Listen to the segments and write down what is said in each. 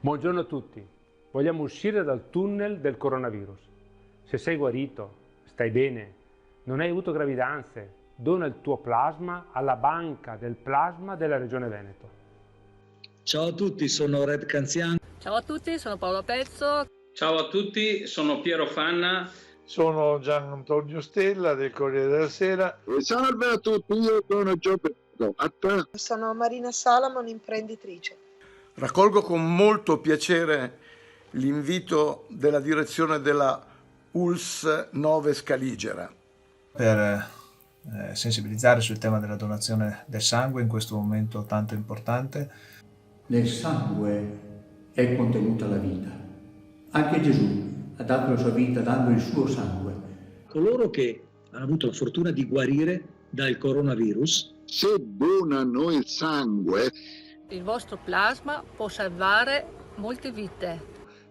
Buongiorno a tutti. Vogliamo uscire dal tunnel del coronavirus. Se sei guarito, stai bene, non hai avuto gravidanze, dona il tuo plasma alla banca del plasma della Regione Veneto. Ciao a tutti, sono Red Canziano. Ciao a tutti, sono Paola Pezzo. Ciao a tutti, sono Piero Fanna. Sono Gian Antonio Stella del Corriere della Sera. Salve a tutti, io sono Gioberto. A te? Sono Marina Salamon, imprenditrice. Raccolgo con molto piacere l'invito della direzione della ULSS 9 Scaligera per sensibilizzare sul tema della donazione del sangue in questo momento tanto importante. Nel sangue è contenuta la vita. Anche Gesù ha dato la sua vita dando il suo sangue. Coloro che hanno avuto la fortuna di guarire dal coronavirus, se donano il sangue, Il vostro plasma può salvare molte vite.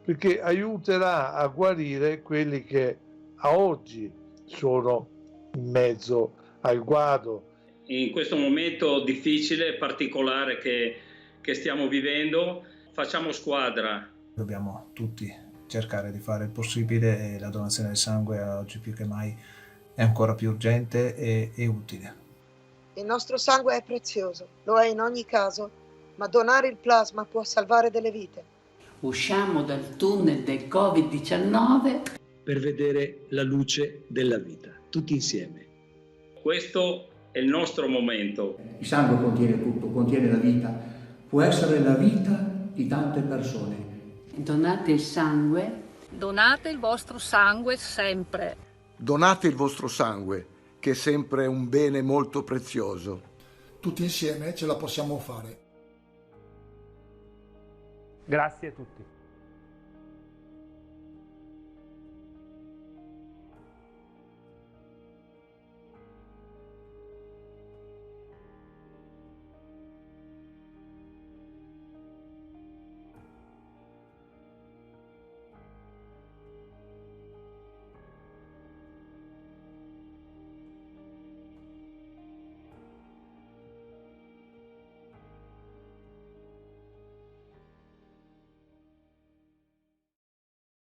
Perché aiuterà a guarire quelli che a oggi sono in mezzo al guado. In questo momento difficile e particolare che stiamo vivendo, facciamo squadra. Dobbiamo tutti cercare di fare il possibile e la donazione del sangue oggi più che mai è ancora più urgente e utile. Il nostro sangue è prezioso, lo è in ogni caso, ma donare il plasma può salvare delle vite. Usciamo dal tunnel del Covid-19 per vedere la luce della vita, tutti insieme. Questo è il nostro momento. Il sangue contiene tutto, contiene la vita, può essere la vita di tante persone. Donate il sangue. Donate il vostro sangue sempre. Donate il vostro sangue, che è sempre un bene molto prezioso. Tutti insieme ce la possiamo fare. Grazie a tutti.